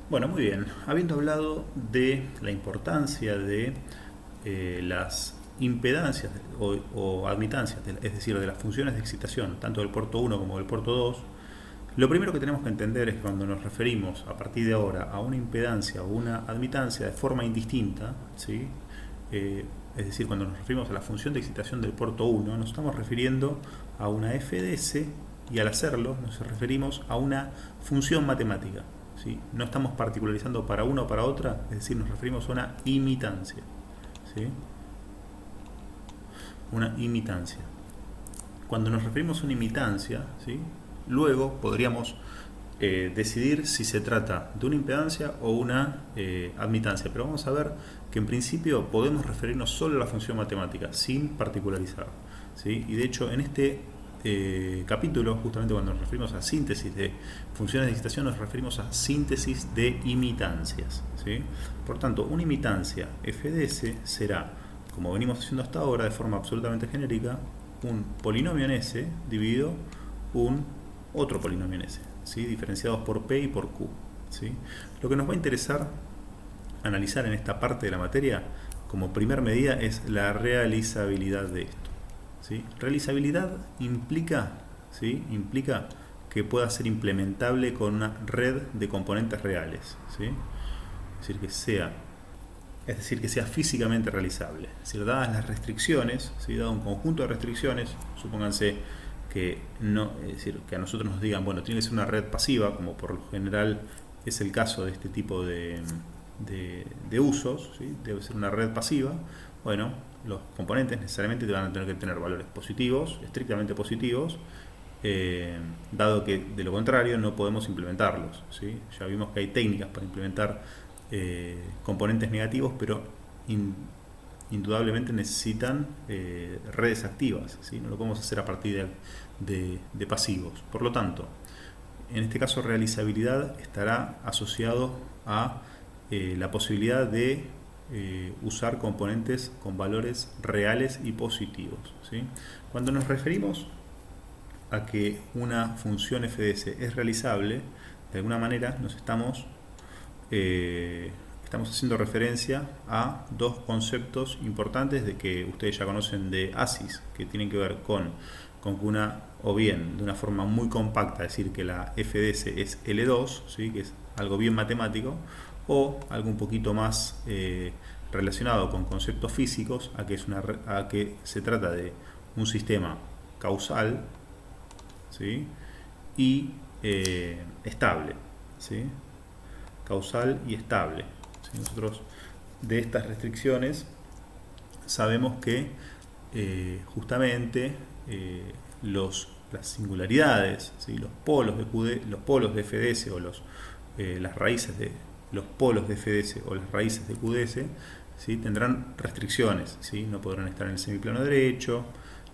Bueno, muy bien. Habiendo hablado de la importancia de las impedancias o admitancias, es decir, de las funciones de excitación, tanto del puerto 1 como del puerto 2, lo primero que tenemos que entender es que cuando nos referimos a partir de ahora a una impedancia o una admitancia de forma indistinta, ¿sí? Es decir, cuando nos referimos a la función de excitación del puerto 1, nos estamos refiriendo a una FDS y al hacerlo nos referimos a una función matemática. ¿Sí? No estamos particularizando para una o para otra, es decir, nos referimos a una imitancia. ¿Sí? Una imitancia. Cuando nos referimos a una imitancia, ¿sí? Luego podríamos decidir si se trata de una impedancia o una admitancia, pero vamos a ver que en principio podemos referirnos solo a la función matemática, sin particularizar. ¿Sí? Y de hecho en este capítulo, justamente cuando nos referimos a síntesis de funciones de excitación, nos referimos a síntesis de imitancias. ¿Sí? Por tanto, una imitancia FDS será, como venimos haciendo hasta ahora de forma absolutamente genérica, un polinomio en S dividido un otro polinomio en S, ¿sí? Diferenciados por P y por Q. ¿Sí? Lo que nos va a interesar analizar en esta parte de la materia como primer medida es la realizabilidad de esto. ¿Sí? Realizabilidad implica, ¿sí? Implica que pueda ser implementable con una red de componentes reales. ¿Sí? Es decir, que sea físicamente realizable. Es decir, dadas las restricciones, ¿sí? Dado un conjunto de restricciones, supónganse que no, es decir, que a nosotros nos digan, bueno, tiene que ser una red pasiva, como por lo general es el caso de este tipo de usos, ¿sí? Debe ser una red pasiva. Bueno, los componentes necesariamente van a tener que tener valores positivos, estrictamente positivos, dado que de lo contrario no podemos implementarlos. ¿Sí? Ya vimos que hay técnicas para implementar componentes negativos, pero indudablemente necesitan redes activas, ¿sí? No lo podemos hacer a partir de pasivos. Por lo tanto, en este caso realizabilidad estará asociado a la posibilidad de usar componentes con valores reales y positivos. ¿Sí? Cuando nos referimos a que una función FDS es realizable, de alguna manera nos estamos haciendo referencia a dos conceptos importantes de que ustedes ya conocen de ASIS, que tienen que ver con que una, o bien de una forma muy compacta, decir que la FDS es L2, ¿sí? Que es algo bien matemático, o algo un poquito más relacionado con conceptos físicos, a que se trata de un sistema causal, ¿sí? Y estable, ¿sí? Causal y estable. ¿Sí? Nosotros de estas restricciones sabemos que justamente las singularidades, ¿sí? Los polos de FDS o las raíces de los polos de FDS o las raíces de QDS, ¿sí? Tendrán restricciones, ¿sí? No podrán estar en el semiplano derecho,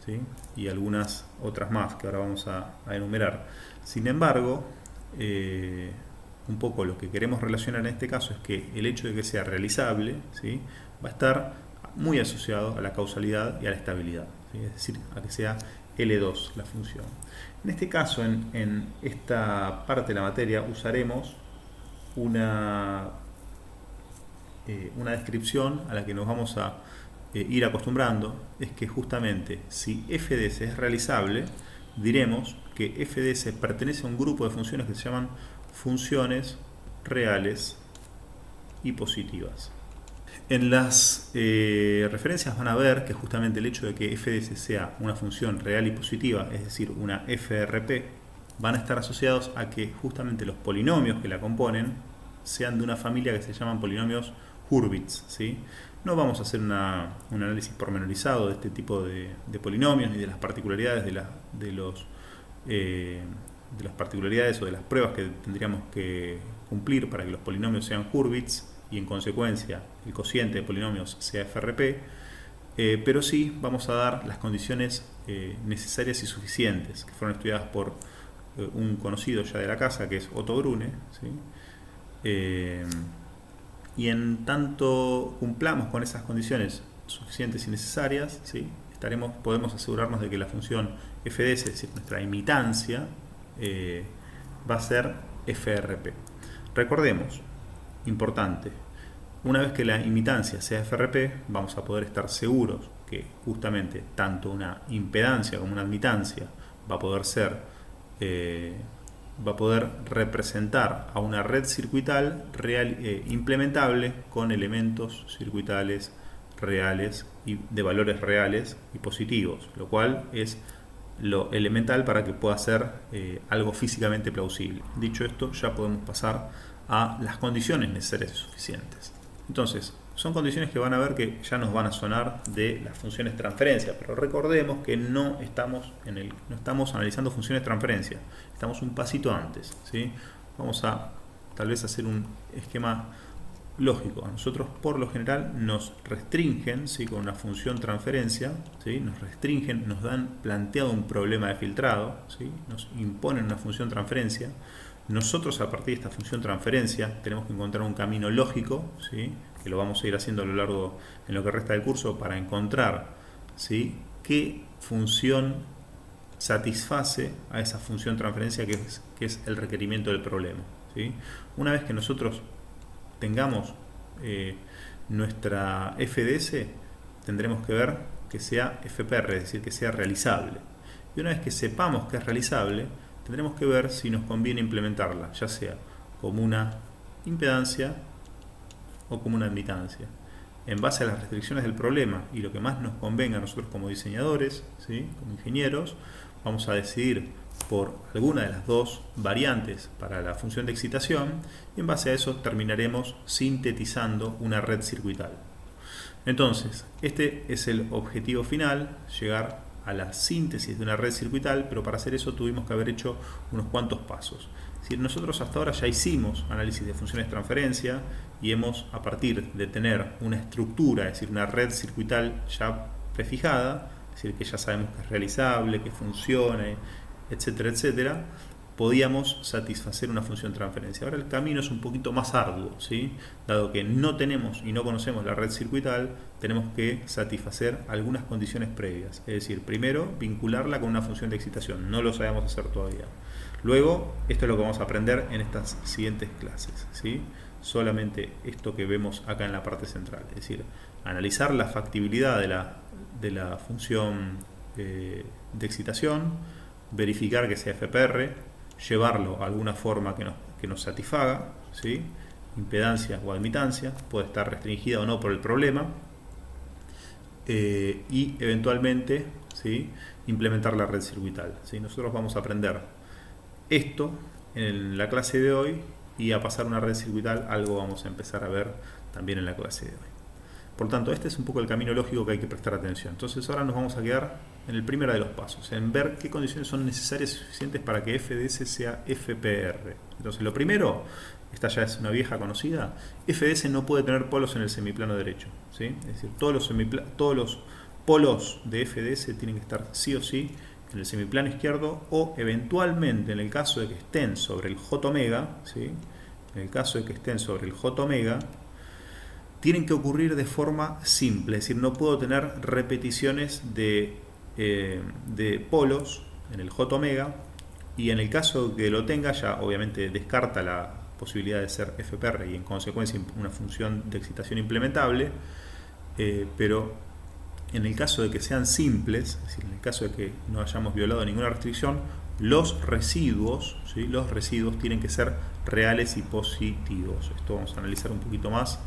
¿sí? Y algunas otras más que ahora vamos a enumerar. Sin embargo, un poco lo que queremos relacionar en este caso es que el hecho de que sea realizable, ¿sí? Va a estar muy asociado a la causalidad y a la estabilidad, ¿sí? Es decir, a que sea L2 la función. En este caso, en esta parte de la materia, usaremos una descripción a la que nos vamos a ir acostumbrando, es que justamente si FDS es realizable, diremos que FDS pertenece a un grupo de funciones que se llaman funciones reales y positivas. En las referencias van a ver que justamente el hecho de que FDS sea una función real y positiva, es decir, una FRP, van a estar asociados a que justamente los polinomios que la componen sean de una familia que se llaman polinomios Hurwitz, ¿sí? No vamos a hacer un análisis pormenorizado de este tipo de polinomios ni de las particularidades de las particularidades o de las pruebas que tendríamos que cumplir para que los polinomios sean Hurwitz y en consecuencia el cociente de polinomios sea FRP, pero sí vamos a dar las condiciones necesarias y suficientes que fueron estudiadas por un conocido ya de la casa que es Otto Grune, ¿sí? Y en tanto cumplamos con esas condiciones suficientes y necesarias, ¿sí? Podemos asegurarnos de que la función FDS, es decir, nuestra imitancia, va a ser FRP. Recordemos, importante, una vez que la imitancia sea FRP, vamos a poder estar seguros que justamente tanto una impedancia como una admitancia va a poder representar a una red circuital implementable con elementos circuitales reales y de valores reales y positivos, lo cual es lo elemental para que pueda ser algo físicamente plausible. Dicho esto, ya podemos pasar a las condiciones necesarias y suficientes. Entonces, son condiciones que van a ver que ya nos van a sonar de las funciones de transferencia, pero recordemos que no estamos analizando funciones de transferencia, estamos un pasito antes, ¿sí? Vamos a tal vez hacer un esquema lógico. A nosotros por lo general nos restringen, ¿sí? Con una función transferencia, ¿sí? Nos restringen, nos dan planteado un problema de filtrado, ¿sí? Nos imponen una función transferencia. Nosotros a partir de esta función transferencia tenemos que encontrar un camino lógico, ¿sí? Que lo vamos a ir haciendo a lo largo en lo que resta del curso para encontrar, ¿sí? Qué función satisface a esa función transferencia que es el requerimiento del problema, ¿sí? Una vez que nosotros tengamos nuestra FDS, tendremos que ver que sea FPR, es decir, que sea realizable. Y una vez que sepamos que es realizable, tendremos que ver si nos conviene implementarla, ya sea como una impedancia o como una admitancia. En base a las restricciones del problema y lo que más nos convenga a nosotros como diseñadores, ¿sí? Como ingenieros, vamos a decidir por alguna de las dos variantes para la función de excitación y en base a eso terminaremos sintetizando una red circuital. Entonces, este es el objetivo final, llegar a la síntesis de una red circuital, pero para hacer eso tuvimos que haber hecho unos cuantos pasos. Es decir, nosotros hasta ahora ya hicimos análisis de funciones de transferencia y hemos, a partir de tener una estructura, es decir, una red circuital ya prefijada, es decir, que ya sabemos que es realizable, que funciona, etcétera, etcétera, podíamos satisfacer una función de transferencia. Ahora el camino es un poquito más arduo, ¿sí? Dado que no tenemos y no conocemos la red circuital, tenemos que satisfacer algunas condiciones previas. Es decir, primero vincularla con una función de excitación. No lo sabemos hacer todavía. Luego, esto es lo que vamos a aprender en estas siguientes clases, ¿sí? Solamente esto que vemos acá en la parte central. Es decir, analizar la factibilidad de la función de excitación, verificar que sea FPR, llevarlo a alguna forma que nos satisfaga, ¿sí? Impedancia o admitancia, puede estar restringida o no por el problema, y eventualmente, ¿sí? Implementar la red circuital, ¿sí? Nosotros vamos a aprender esto en la clase de hoy y a pasar una red circuital algo vamos a empezar a ver también en la clase de hoy. Por tanto, este es un poco el camino lógico que hay que prestar atención. Entonces ahora nos vamos a quedar en el primero de los pasos, en ver qué condiciones son necesarias y suficientes para que FDS sea FPR. Entonces lo primero, esta ya es una vieja conocida, FDS no puede tener polos en el semiplano derecho, ¿sí? Es decir, todos los polos de FDS tienen que estar sí o sí en el semiplano izquierdo o eventualmente en el caso de que estén sobre el J omega, ¿sí? En el caso de que estén sobre el J omega, tienen que ocurrir de forma simple, es decir, no puedo tener repeticiones de polos en el J omega, y en el caso que lo tenga ya obviamente descarta la posibilidad de ser FPR y en consecuencia una función de excitación implementable, pero en el caso de que sean simples, es decir, en el caso de que no hayamos violado ninguna restricción, los residuos, ¿sí? Los residuos tienen que ser reales y positivos. Esto vamos a analizar un poquito más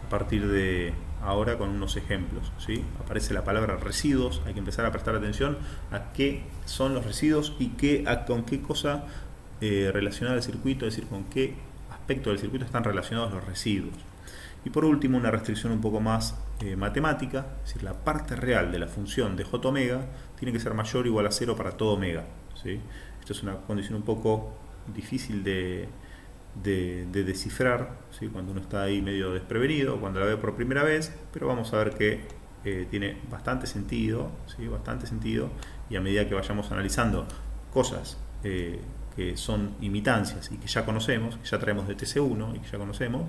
a partir de ahora con unos ejemplos, ¿sí? Aparece la palabra residuos, hay que empezar a prestar atención a qué son los residuos y con qué cosa relacionada al circuito, es decir, con qué aspecto del circuito están relacionados los residuos. Y por último, una restricción un poco más matemática, es decir, la parte real de la función de J omega tiene que ser mayor o igual a 0 para todo omega, ¿sí? Esto es una condición un poco difícil de descifrar, ¿sí? Cuando uno está ahí medio desprevenido, cuando la ve por primera vez, pero vamos a ver que tiene bastante sentido, ¿sí? Bastante sentido, y a medida que vayamos analizando cosas que son imitancias y que ya conocemos, que ya traemos de TC1 y que ya conocemos,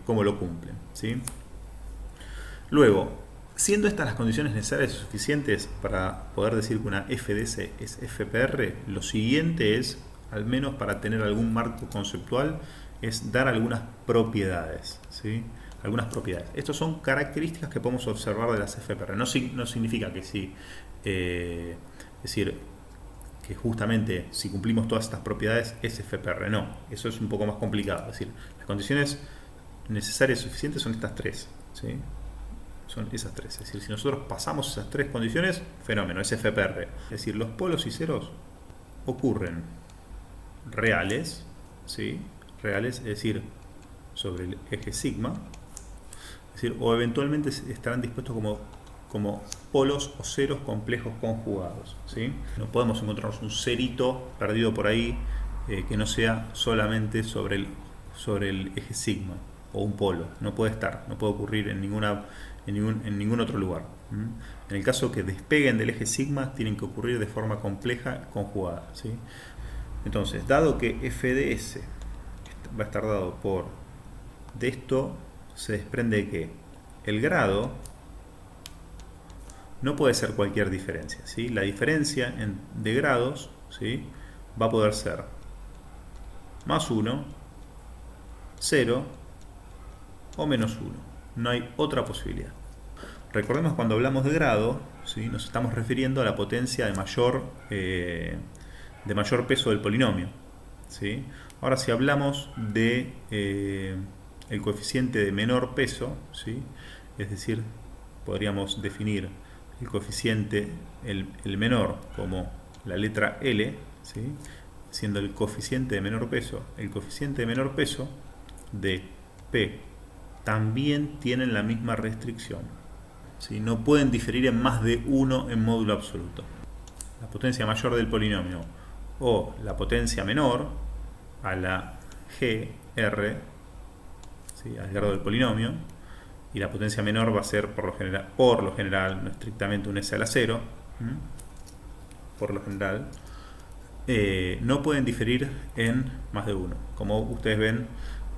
cómo lo cumplen, ¿sí? Luego, siendo estas las condiciones necesarias y suficientes para poder decir que una FDS es FPR, lo siguiente es, al menos para tener algún marco conceptual, es dar algunas propiedades, ¿sí? Algunas propiedades. Estas son características que podemos observar de las FPR. No significa que sí, es decir, que justamente si cumplimos todas estas propiedades es FPR. No, eso es un poco más complicado. Es decir, las condiciones necesarias y suficientes son estas tres, ¿sí? Son esas tres. Es decir, si nosotros pasamos esas tres condiciones, fenómeno, es FPR. Es decir, los polos y ceros ocurren reales, ¿sí? Reales, es decir, sobre el eje sigma, es decir, o eventualmente estarán dispuestos como polos o ceros complejos conjugados, ¿sí? No podemos encontrarnos un cerito perdido por ahí que no sea solamente sobre el eje sigma o un polo. No puede estar, no puede ocurrir en ningún otro lugar. En el caso que despeguen del eje sigma, tienen que ocurrir de forma compleja conjugada, ¿sí? Entonces, dado que f de s va a estar dado por, de esto se desprende que el grado no puede ser cualquier diferencia, ¿sí? La diferencia de grados, ¿sí?, va a poder ser más 1, 0 o menos 1. No hay otra posibilidad. Recordemos, cuando hablamos de grado, ¿sí?, nos estamos refiriendo a la potencia de mayor peso del polinomio, ¿sí? Ahora, si hablamos de el coeficiente de menor peso, ¿sí?, es decir, podríamos definir el coeficiente, el menor, como la letra L, ¿sí?, siendo el coeficiente de menor peso. El coeficiente de menor peso de P también tienen la misma restricción, ¿sí? No pueden diferir en más de 1 en módulo absoluto. La potencia mayor del polinomio o la potencia menor a la GR, ¿sí?, al grado del polinomio, y la potencia menor va a ser por lo general, no estrictamente un S a la 0, por lo general, no pueden diferir en más de 1. Como ustedes ven,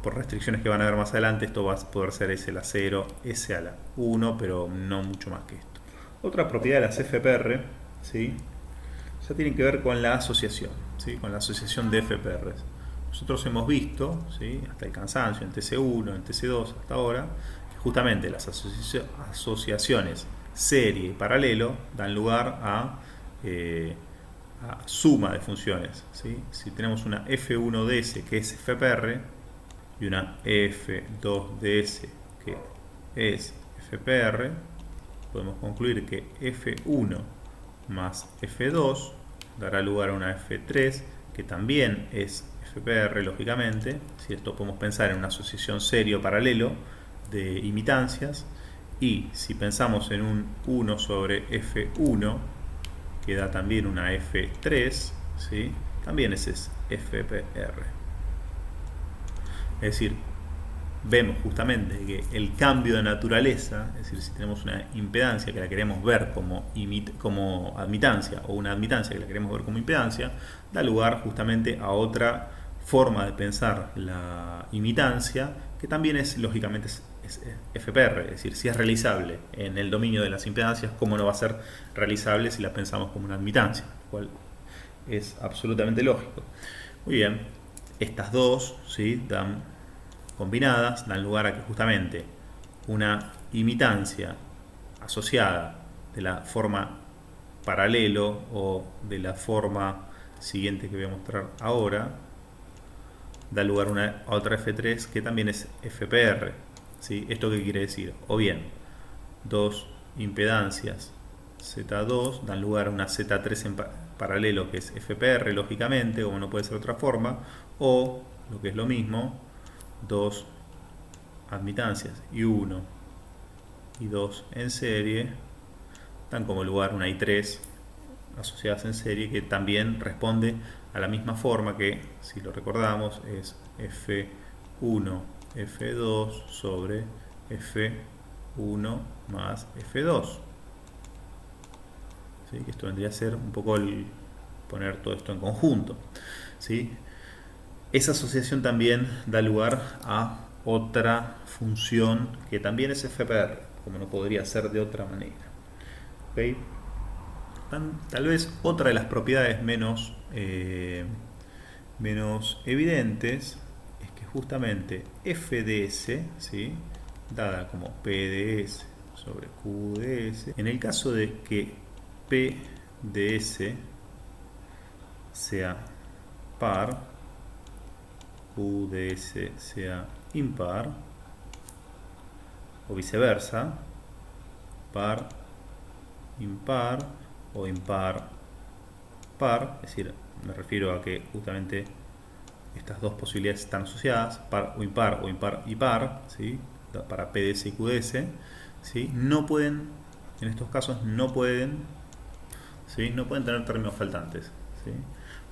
por restricciones que van a ver más adelante, esto va a poder ser S a la 0, S a la 1, pero no mucho más que esto. Otra propiedad de las FPR, ¿sí?, ya tienen que ver con la asociación, ¿sí?, con la asociación de FPR. Nosotros hemos visto, ¿sí?, hasta el cansancio, en TC1, en TC2, hasta ahora, que justamente las asociaciones serie y paralelo dan lugar a suma de funciones, ¿sí? Si tenemos una F1ds que es FPR y una F2ds que es FPR, podemos concluir que F1 más F2 dará lugar a una F3 que también es FPR, lógicamente. Si esto podemos pensar en una asociación serio paralelo de imitancias, y si pensamos en un 1 sobre F1 que da también una F3, ¿sí?, también ese es FPR. Es decir, vemos justamente que el cambio de naturaleza, es decir, si tenemos una impedancia que la queremos ver como admitancia, o una admitancia que la queremos ver como impedancia, da lugar justamente a otra forma de pensar la imitancia, que también es, lógicamente, es FPR. Es decir, si es realizable en el dominio de las impedancias, ¿cómo no va a ser realizable si la pensamos como una admitancia? Lo cual es absolutamente lógico. Muy bien, estas dos, ¿sí?, combinadas dan lugar a que justamente una imitancia asociada de la forma paralelo o de la forma siguiente que voy a mostrar ahora da lugar a otra F3 que también es FPR, ¿sí? ¿Esto qué quiere decir? O bien, dos impedancias Z2 dan lugar a una Z3 en paralelo que es FPR, lógicamente, como no puede ser de otra forma, o, lo que es lo mismo, dos admitancias I1 y 2 en serie dan como lugar una I3 asociadas en serie, que también responde a la misma forma que, si lo recordamos, es F1 F2 sobre F1 más F2, ¿sí?, que esto vendría a ser un poco el poner todo esto en conjunto, ¿sí? Esa asociación también da lugar a otra función que también es FPR, como no podría ser de otra manera. ¿Okay? Tal vez otra de las propiedades menos evidentes es que justamente f de s, ¿sí?, dada como p de s sobre q de s, en el caso de que p de s sea par, q de s sea impar, o viceversa, par, impar, o impar, par, es decir, me refiero a que justamente estas dos posibilidades están asociadas, par o impar y par, ¿sí?, para PDS y QDS, ¿sí?, no pueden, en estos casos no pueden, ¿sí?, no pueden tener términos faltantes, ¿sí?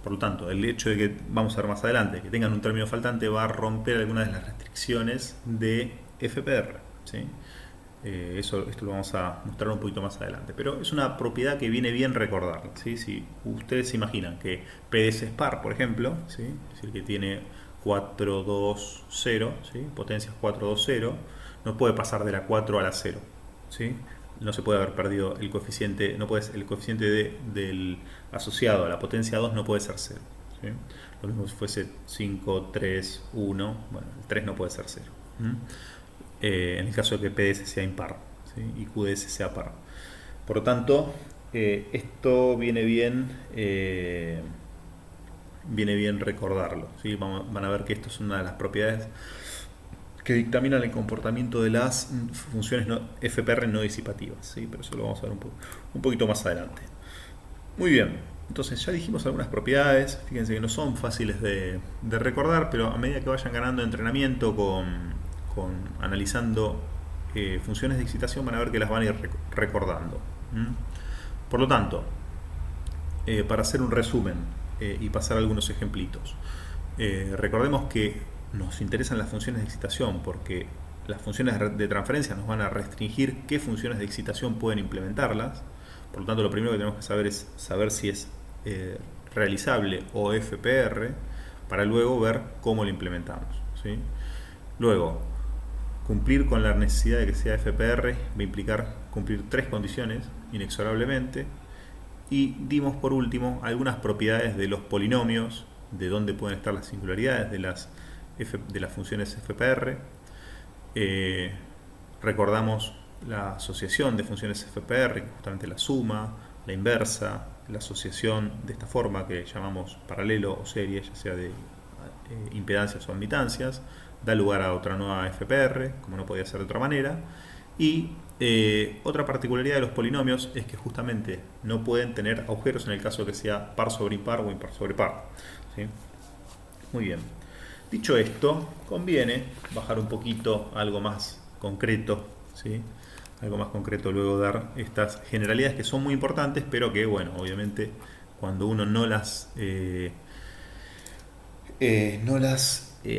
Por lo tanto, el hecho de que, vamos a ver más adelante, que tengan un término faltante va a romper algunas de las restricciones de FPR, ¿sí? Esto lo vamos a mostrar un poquito más adelante, pero es una propiedad que viene bien recordarla, ¿sí? Si ustedes se imaginan que PDS es par, por ejemplo, ¿sí?, es decir, que tiene 4, 2, 0, ¿sí?, potencias 4, 2, 0, no puede pasar de la 4 a la 0, ¿sí? No se puede haber perdido el coeficiente, no puede, el coeficiente del asociado a la potencia 2 no puede ser 0, ¿sí? Lo mismo si fuese 5, 3, 1, bueno, el 3 no puede ser 0. En el caso de que PDS sea impar, ¿sí?, y QDS sea par. Por lo tanto, esto viene bien recordarlo, ¿sí? Van a ver que esto es una de las propiedades que dictaminan el comportamiento de las funciones FPR no disipativas, ¿sí? Pero eso lo vamos a ver un poquito más adelante. Muy bien, entonces ya dijimos algunas propiedades. Fíjense que no son fáciles de recordar, pero a medida que vayan ganando entrenamiento con analizando funciones de excitación, van a ver que las van a ir recordando. Por lo tanto, para hacer un resumen y pasar algunos ejemplitos, recordemos que nos interesan las funciones de excitación porque las funciones de transferencia nos van a restringir qué funciones de excitación pueden implementarlas. Por lo tanto, lo primero que tenemos que saber es saber si es realizable o FPR, para luego ver cómo lo implementamos, ¿sí? Luego, cumplir con la necesidad de que sea FPR va a implicar cumplir tres condiciones inexorablemente. Y dimos por último algunas propiedades de los polinomios, de dónde pueden estar las singularidades de las funciones FPR. Recordamos la asociación de funciones FPR, que es justamente la suma, la inversa, la asociación de esta forma que llamamos paralelo o serie, ya sea de impedancias o admitancias, da lugar a otra nueva FPR, como no podía ser de otra manera. Y otra particularidad de los polinomios es que justamente no pueden tener agujeros en el caso de que sea par sobre impar o impar sobre par, ¿sí? Muy bien. Dicho esto, conviene bajar un poquito a algo más concreto, ¿sí? Algo más concreto, luego dar estas generalidades que son muy importantes, pero que, bueno, obviamente cuando uno no las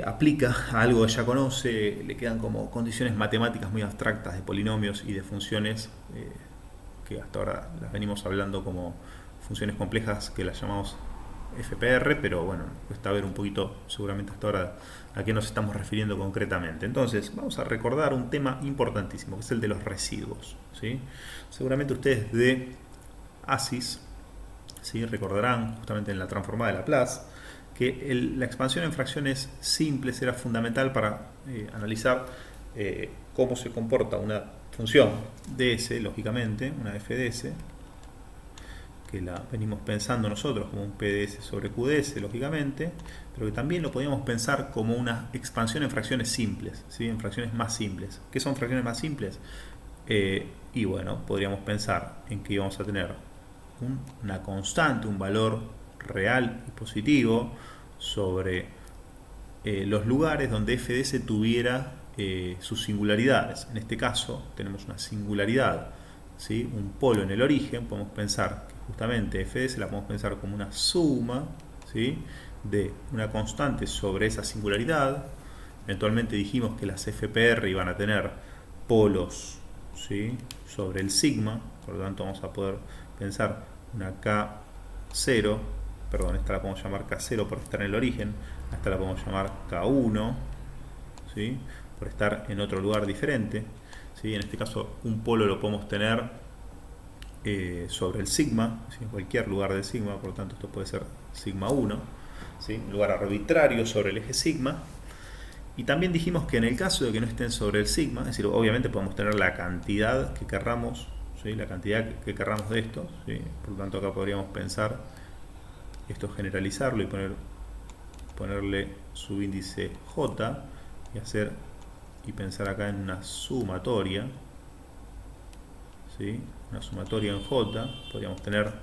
aplica a algo que ya conoce, le quedan como condiciones matemáticas muy abstractas de polinomios y de funciones que hasta ahora las venimos hablando como funciones complejas que las llamamos FPR, pero bueno, cuesta ver un poquito seguramente hasta ahora a qué nos estamos refiriendo concretamente. Entonces, vamos a recordar un tema importantísimo, que es el de los residuos, ¿sí? Seguramente ustedes de ASIS, ¿sí?, recordarán justamente en la transformada de Laplace que la expansión en fracciones simples era fundamental para analizar cómo se comporta una función ds, lógicamente, una f de s, que la venimos pensando nosotros como un PDS sobre QDS, lógicamente, pero que también lo podíamos pensar como una expansión en fracciones simples, ¿sí?, en fracciones más simples. ¿Qué son fracciones más simples? Y bueno, podríamos pensar en que íbamos a tener una constante, un valor real y positivo sobre los lugares donde f de s tuviera sus singularidades. En este caso tenemos una singularidad, ¿sí?, un polo en el origen. Podemos pensar que justamente f de s la podemos pensar como una suma, ¿sí?, de una constante sobre esa singularidad. Eventualmente dijimos que las FPR iban a tener polos, ¿sí?, sobre el sigma, por lo tanto vamos a poder pensar una K0, perdón, esta la podemos llamar K0 por estar en el origen, esta la podemos llamar K1, ¿sí?, por estar en otro lugar diferente, ¿sí? En este caso un polo lo podemos tener sobre el sigma, ¿sí?, en cualquier lugar del sigma, por lo tanto esto puede ser sigma 1, ¿sí?, un lugar arbitrario sobre el eje sigma. Y también dijimos que en el caso de que no estén sobre el sigma, es decir, obviamente podemos tener la cantidad que querramos, ¿sí? La cantidad que querramos de estos, ¿sí? Por lo tanto acá podríamos pensar esto, generalizarlo y ponerle subíndice J y pensar acá en una sumatoria, ¿sí? Una sumatoria en J. Podríamos tener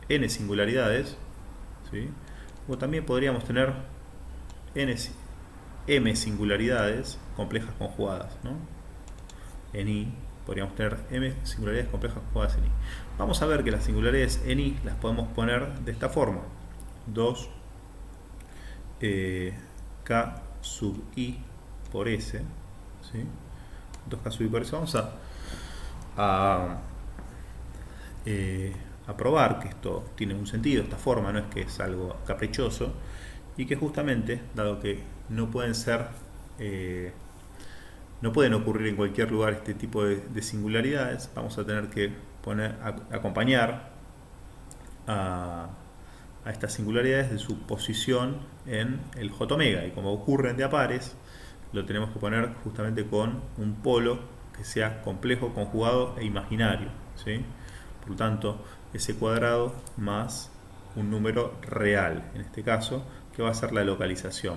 n singularidades, ¿sí? O también podríamos tener m singularidades complejas conjugadas, ¿no? En I podríamos tener m singularidades complejas conjugadas en I. Vamos a ver que las singularidades en I las podemos poner de esta forma: 2 k sub I por S, ¿sí? 2k sub I por S. Vamos a probar que esto tiene un sentido, esta forma, no es que es algo caprichoso, y que justamente, dado que no pueden ocurrir en cualquier lugar este tipo de singularidades, vamos a tener que acompañar a estas singularidades de su posición en el J omega, y como ocurren de a pares, lo tenemos que poner justamente con un polo que sea complejo, conjugado e imaginario, ¿sí? Por lo tanto, ese cuadrado más un número real, en este caso, que va a ser la localización.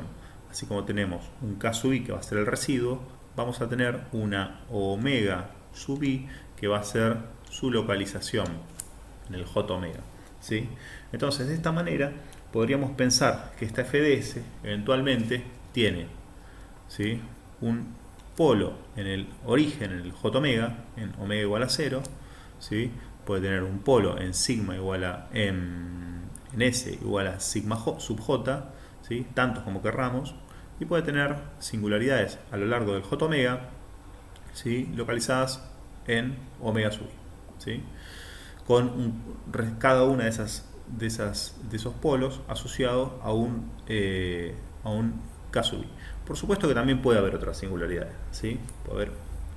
Así como tenemos un k sub i que va a ser el residuo, vamos a tener una omega sub i que va a ser su localización en el J omega, ¿sí? Entonces, de esta manera podríamos pensar que esta FDS eventualmente tiene, ¿sí?, un polo en el origen, en el J omega, en omega igual a 0, ¿sí? Puede tener un polo en sigma en S igual a sigma sub J, ¿sí?, tantos como querramos, y puede tener singularidades a lo largo del J omega, ¿sí?, localizadas en omega sub I, ¿sí?, con cada una de esos polos asociado a un K sub I. Por supuesto que también puede haber otras singularidades, ¿sí? Puede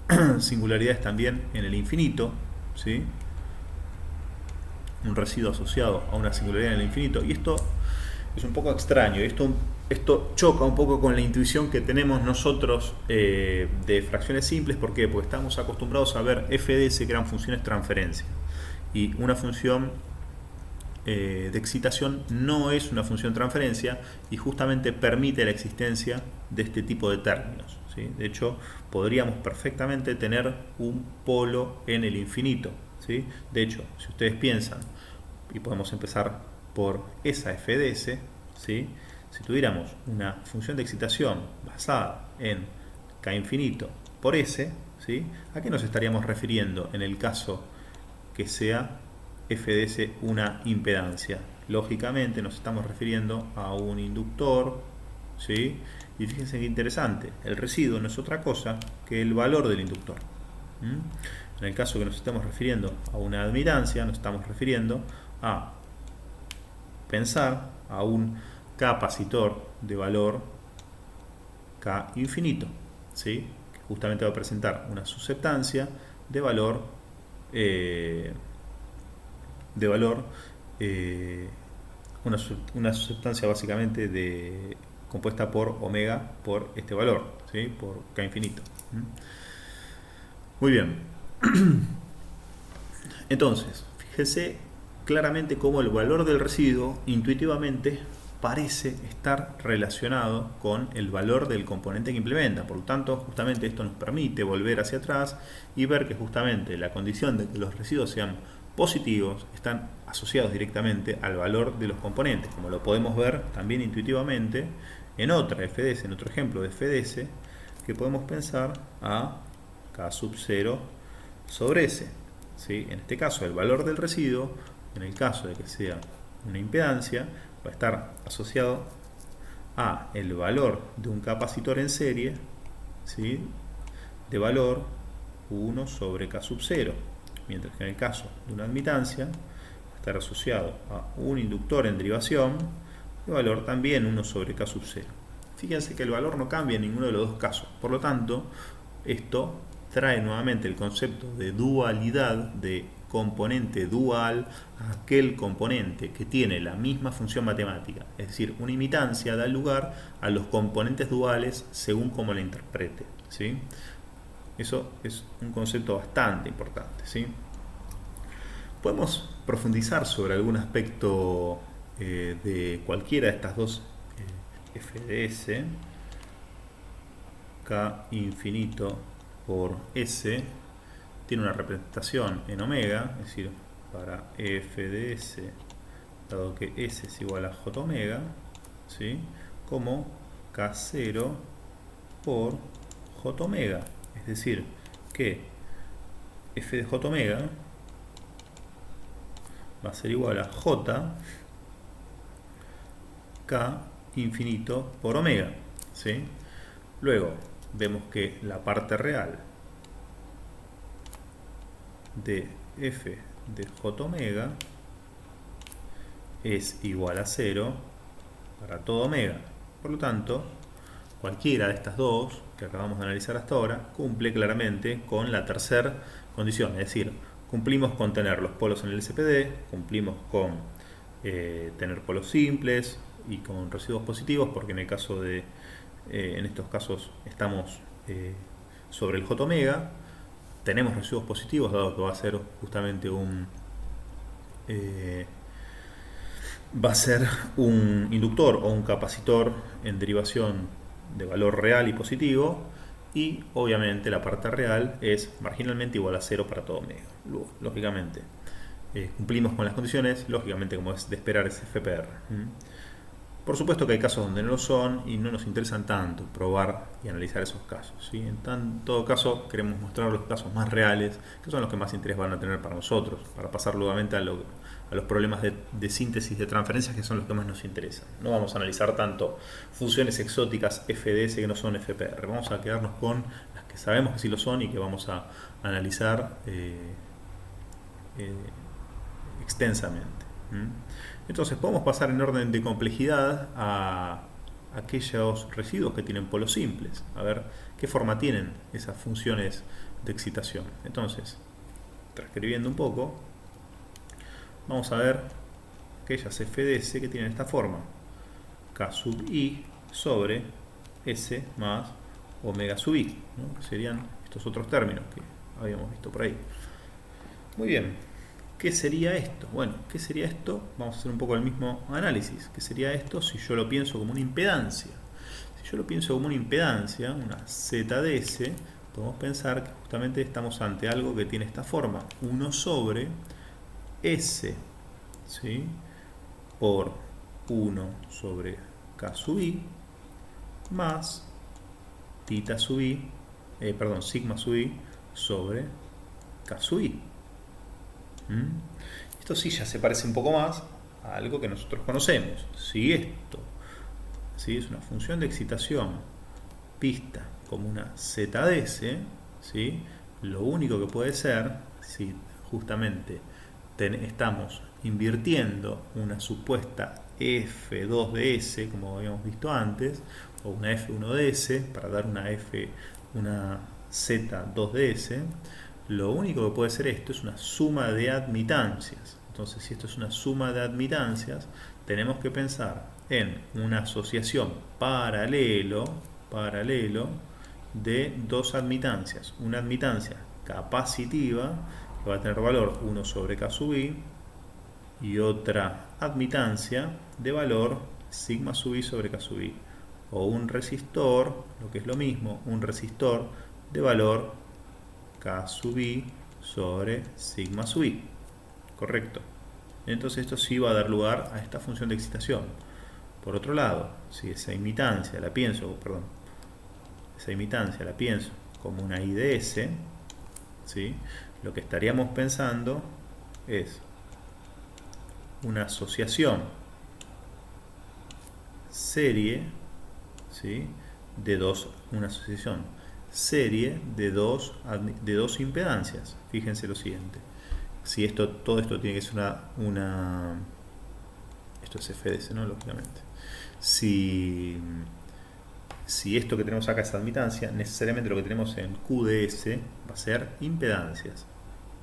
haber singularidades también en el infinito, ¿sí?, un residuo asociado a una singularidad en el infinito, y esto es un poco extraño, esto choca un poco con la intuición que tenemos nosotros de fracciones simples. ¿Por qué? Porque estamos acostumbrados a ver FDS que eran funciones transferencia, y una función de excitación no es una función transferencia, y justamente permite la existencia de este tipo de términos, ¿sí? De hecho, podríamos perfectamente tener un polo en el infinito, ¿sí? De hecho, si ustedes piensan, y podemos empezar por esa FDS, ¿sí?, si tuviéramos una función de excitación basada en K infinito por S, ¿sí?, ¿a qué nos estaríamos refiriendo en el caso que sea FDS una impedancia? Lógicamente nos estamos refiriendo a un inductor, ¿sí? Y fíjense qué interesante, el residuo no es otra cosa que el valor del inductor. En el caso que nos estemos refiriendo a una admitancia, nos estamos refiriendo a pensar a un capacitor de valor K infinito, ¿sí?, que justamente va a presentar una susceptancia de valor una susceptancia básicamente compuesta por omega por este valor, ¿sí?, por K infinito. Muy bien. Entonces, fíjese claramente cómo el valor del residuo intuitivamente parece estar relacionado con el valor del componente que implementa. Por lo tanto, justamente esto nos permite volver hacia atrás y ver que justamente la condición de que los residuos sean positivos están asociados directamente al valor de los componentes, como lo podemos ver también intuitivamente en otra FDS, en otro ejemplo de FDS, que podemos pensar a K sub 0 sobre S, ¿sí? En este caso, el valor del residuo, en el caso de que sea una impedancia, va a estar asociado a el valor de un capacitor en serie, ¿sí?, de valor 1 sobre K sub 0, mientras que en el caso de una admitancia va a estar asociado a un inductor en derivación de valor también 1 sobre K sub 0. Fíjense que el valor no cambia en ninguno de los dos casos, por lo tanto, esto trae nuevamente el concepto de dualidad de componente dual a aquel componente que tiene la misma función matemática. Es decir, una imitancia da lugar a los componentes duales según como la interprete, ¿sí? Eso es un concepto bastante importante, ¿sí? Podemos profundizar sobre algún aspecto de cualquiera de estas dos FDS. K infinito por S tiene una representación en omega, es decir, para f de S, dado que S es igual a J omega, ¿sí? Como K0 por J omega, es decir, que f de J omega va a ser igual a J K infinito por omega, ¿sí? Luego vemos que la parte real de f de J omega es igual a 0 para todo omega. Por lo tanto, cualquiera de estas dos que acabamos de analizar hasta ahora cumple claramente con la tercera condición, es decir, cumplimos con tener los polos en el SPD, cumplimos con tener polos simples y con residuos positivos, porque en el caso de en estos casos estamos sobre el J omega, tenemos residuos positivos dado que va a ser justamente va a ser un inductor o un capacitor en derivación de valor real y positivo, y obviamente la parte real es marginalmente igual a 0 para todo omega. Lógicamente cumplimos con las condiciones, lógicamente como es de esperar es FPR. Por supuesto que hay casos donde no lo son y no nos interesan tanto probar y analizar esos casos, ¿sí? En todo caso queremos mostrar los casos más reales, que son los que más interés van a tener para nosotros, para pasar nuevamente a los problemas de síntesis de transferencias, que son los que más nos interesan. No vamos a analizar tanto funciones exóticas FDS que no son FPR, vamos a quedarnos con las que sabemos que sí lo son y que vamos a analizar extensamente. Entonces podemos pasar en orden de complejidad a aquellos residuos que tienen polos simples, a ver qué forma tienen esas funciones de excitación. Entonces, transcribiendo un poco, vamos a ver aquellas FDS que tienen esta forma: K sub I sobre S más omega sub I, ¿no? Que serían estos otros términos que habíamos visto por ahí. Muy bien. ¿Qué sería esto? Bueno, ¿qué sería esto? Vamos a hacer un poco el mismo análisis. ¿Qué sería esto si yo lo pienso como una impedancia? Si yo lo pienso como una impedancia, una ZDS, podemos pensar que justamente estamos ante algo que tiene esta forma: 1 sobre S, ¿sí? Por 1 sobre K sub I más tita sub I, sigma sub I sobre K sub I. Esto sí ya se parece un poco más a algo que nosotros conocemos. Si esto es una función de excitación vista como una ZDS, ¿sí? Lo único que puede ser, si justamente estamos invirtiendo una supuesta F2 de S, como habíamos visto antes, o una F1 de S, para dar una Z2 de S, lo único que puede ser esto es una suma de admitancias. Entonces, si esto es una suma de admitancias, tenemos que pensar en una asociación paralelo de dos admitancias. Una admitancia capacitiva, que va a tener valor 1 sobre K sub I, y otra admitancia de valor sigma sub I sobre K sub I. O un resistor, lo que es lo mismo, un resistor de valor K sub I sobre sigma sub I. Correcto. Entonces esto sí va a dar lugar a esta función de excitación. Por otro lado, si esa imitancia la pienso como una IDS, ¿sí? Lo que estaríamos pensando es una asociación serie, ¿sí? Una asociación serie de dos impedancias. Fíjense lo siguiente: si todo esto tiene que ser esto es FDS, ¿no? Lógicamente, si esto que tenemos acá es admitancia, necesariamente lo que tenemos en QDS va a ser impedancias.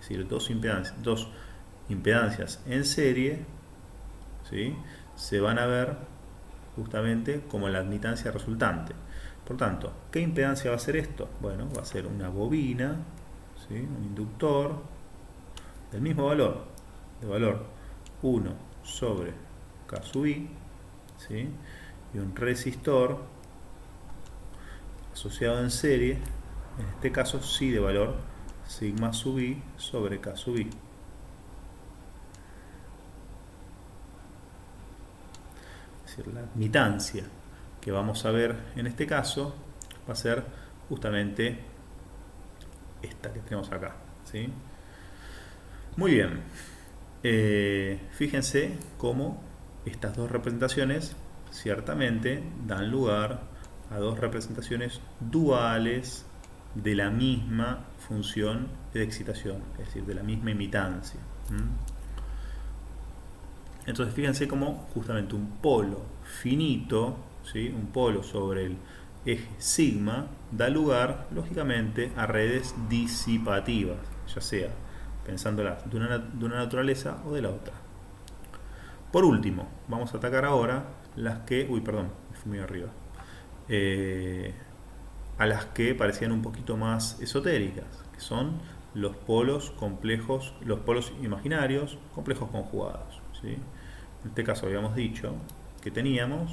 es decir, dos impedancias en serie, ¿sí? Se van a ver justamente como la admitancia resultante. Por tanto, ¿qué impedancia va a ser esto? Bueno, va a ser una bobina, ¿sí? Un inductor del mismo valor, de valor 1 sobre K sub I, ¿sí? Y un resistor asociado en serie, en este caso sí de valor sigma sub I sobre K sub I. Es decir, la admitancia que vamos a ver en este caso va a ser justamente esta que tenemos acá, ¿sí? Muy bien. Fíjense cómo estas dos representaciones ciertamente dan lugar a dos representaciones duales de la misma función de excitación, es decir, de la misma imitancia. Entonces fíjense cómo justamente un polo finito, ¿sí? Un polo sobre el eje sigma, da lugar lógicamente a redes disipativas, ya sea pensándolas de una naturaleza o de la otra. Por último, vamos a atacar ahora las que, uy, perdón, me fui muy arriba, a las que parecían un poquito más esotéricas, que son los polos complejos, los polos imaginarios complejos conjugados, ¿sí? En este caso habíamos dicho que teníamos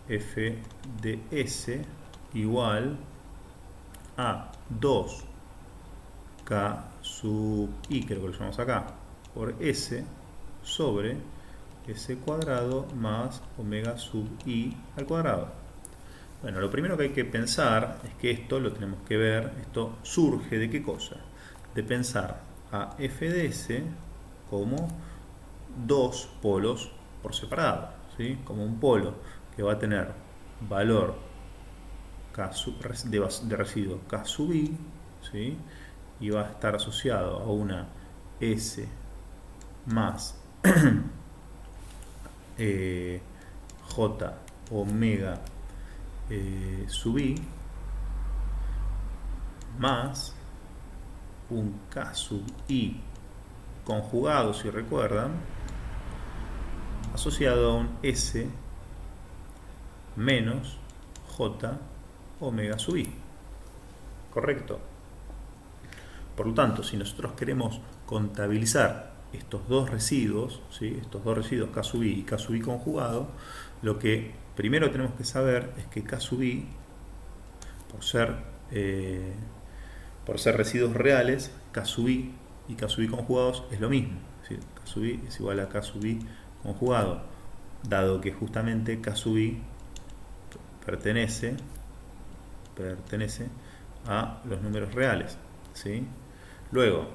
f de s igual a 2k sub i, creo que lo llamamos acá, por s sobre s cuadrado más omega sub i al cuadrado. Bueno, lo primero que hay que pensar es que esto lo tenemos que ver, esto surge de qué cosa, de pensar a f de s como dos polos por separado, ¿sí? Como un polo que va a tener valor K de residuo K sub i, ¿sí? Y va a estar asociado a una S más J omega sub i más un K sub i conjugado, si recuerdan, asociado a un S menos J omega sub i. ¿Correcto? Por lo tanto, si nosotros queremos contabilizar estos dos residuos, ¿sí? Estos dos residuos K sub i y K sub i conjugado, lo que primero tenemos que saber es que K sub i, por ser residuos reales, K sub i y K sub i conjugados es lo mismo. Es decir, K sub i es igual a K sub i conjugado, dado que justamente K sub i pertenece a los números reales, ¿sí? Luego,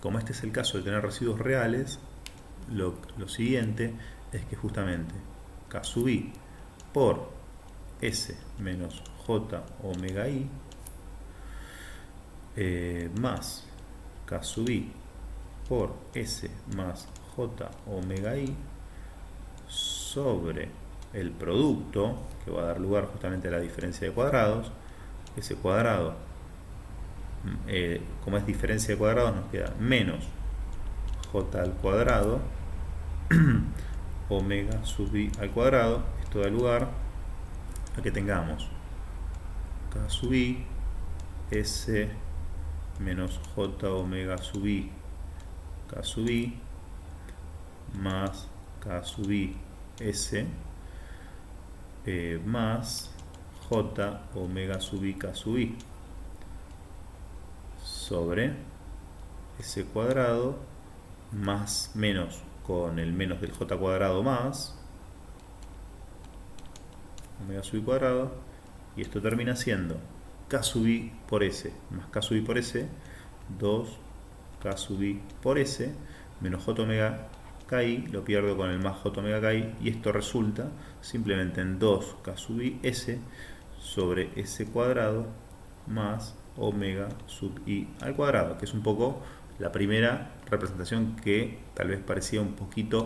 como este es el caso de tener residuos reales, lo siguiente es que justamente K sub i por S menos J omega i más K sub i por S más J omega i sobre el producto, que va a dar lugar justamente a la diferencia de cuadrados. Ese cuadrado, como es diferencia de cuadrados, nos queda menos J al cuadrado omega sub i al cuadrado. Esto da lugar a que tengamos K sub i S menos J omega sub i K sub i más K sub i S más J omega sub i K sub i sobre S cuadrado más menos con el menos del J cuadrado más omega sub i cuadrado, y esto termina siendo K sub i por S más K sub i por S, 2K sub i por S menos J omega Ki, lo pierdo con el más J omega Ki, y esto resulta simplemente en 2K sub i S sobre S cuadrado más omega sub i al cuadrado, que es un poco la primera representación que tal vez parecía un poquito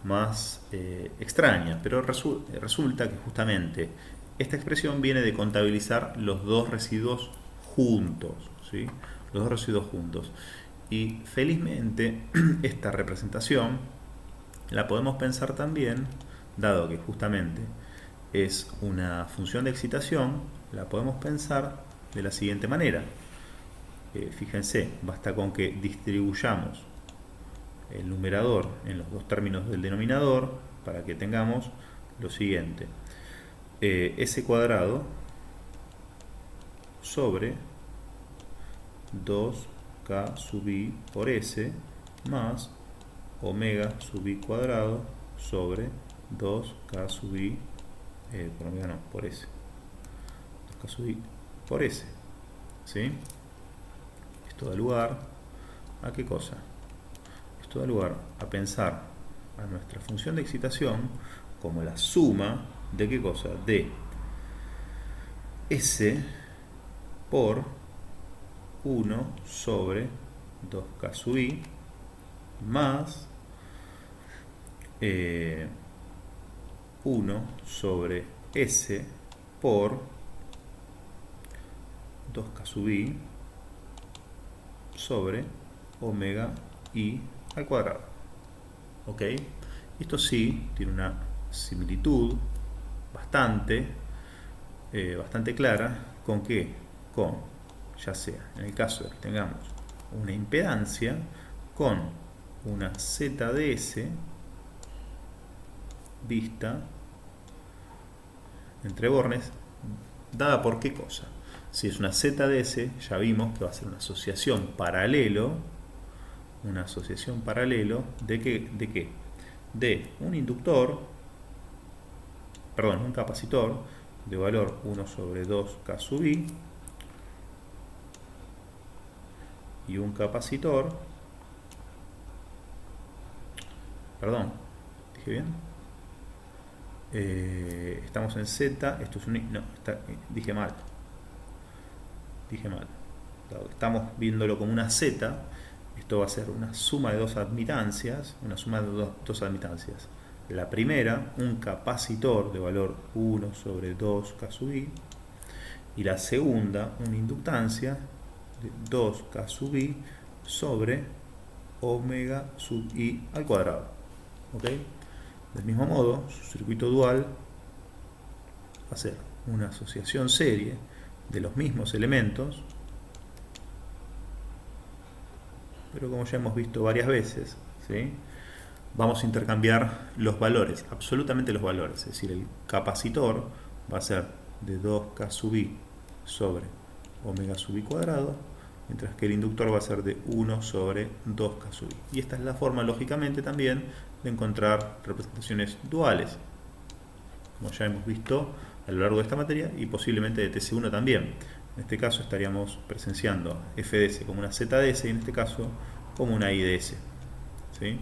más extraña, pero resulta que justamente esta expresión viene de contabilizar los dos residuos juntos, ¿sí? los dos residuos juntos. Y felizmente esta representación la podemos pensar también, dado que justamente es una función de excitación, la podemos pensar de la siguiente manera. Fíjense, basta con que distribuyamos el numerador en los dos términos del denominador para que tengamos lo siguiente: s cuadrado sobre 2k sub i por s más omega sub i cuadrado sobre 2k sub i por omega no, por s, 2k sub i por s, ¿sí? Esto da lugar a ¿qué cosa? Esto da lugar a pensar a nuestra función de excitación como la suma de ¿qué cosa? De S por 1 sobre 2k sub i más 1 sobre S por 2k sub i sobre omega i al cuadrado. ¿Ok? Esto sí tiene una similitud bastante clara con que, con, ya sea en el caso de que tengamos una impedancia con una ZDS vista entre bornes, dada por qué cosa. Si es una ZDS, ya vimos que va a ser una asociación paralelo. Una asociación paralelo de qué? De un inductor, perdón, un capacitor de valor 1 sobre 2k sub i y un capacitor, perdón, ¿dije bien? Estamos en Z, esto es un... no, dije mal. Estamos viéndolo como una Z. Esto va a ser una suma de dos admitancias, dos admitancias. La primera, un capacitor de valor 1 sobre 2k sub i, y la segunda, una inductancia de 2k sub i sobre omega sub i al cuadrado. ¿Ok? Del mismo modo, su circuito dual va a ser una asociación serie de los mismos elementos, pero como ya hemos visto varias veces, ¿sí? Vamos a intercambiar los valores, absolutamente los valores, es decir, el capacitor va a ser de 2k sub i sobre omega sub i cuadrado, mientras que el inductor va a ser de 1 sobre 2k sub i. Y esta es la forma, lógicamente, también de encontrar representaciones duales, como ya hemos visto a lo largo de esta materia, y posiblemente de TC1 también. En este caso estaríamos presenciando FDS como una ZDS y en este caso como una IDS. ¿Sí?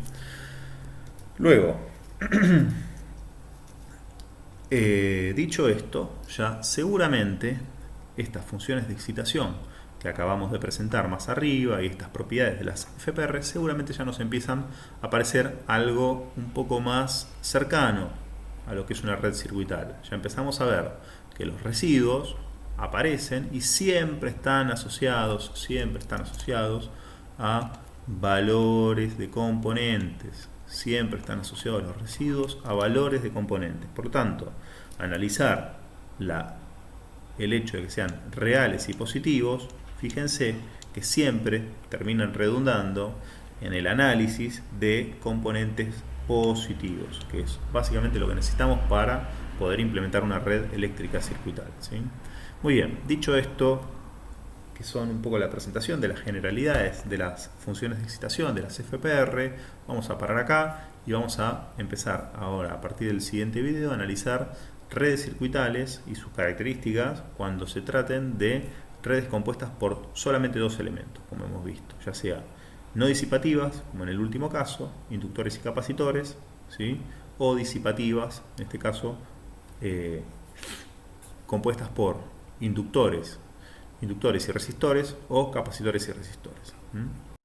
Luego, dicho esto, ya seguramente estas funciones de excitación que acabamos de presentar más arriba y estas propiedades de las FPR seguramente ya nos empiezan a parecer algo un poco más cercano a lo que es una red circuital. Ya empezamos a ver que los residuos aparecen y siempre están asociados a valores de componentes. Siempre están asociados los residuos a valores de componentes. Por lo tanto, analizar el hecho de que sean reales y positivos, fíjense que siempre terminan redundando en el análisis de componentes positivos, que es básicamente lo que necesitamos para poder implementar una red eléctrica circuital, ¿sí? Muy bien, dicho esto, que son un poco la presentación de las generalidades de las funciones de excitación de las FPR, vamos a parar acá y vamos a empezar ahora, a partir del siguiente video, a analizar redes circuitales y sus características cuando se traten de redes compuestas por solamente dos elementos, como hemos visto, ya sea no disipativas, como en el último caso, inductores y capacitores, ¿sí? O disipativas, en este caso, compuestas por inductores y resistores o capacitores y resistores.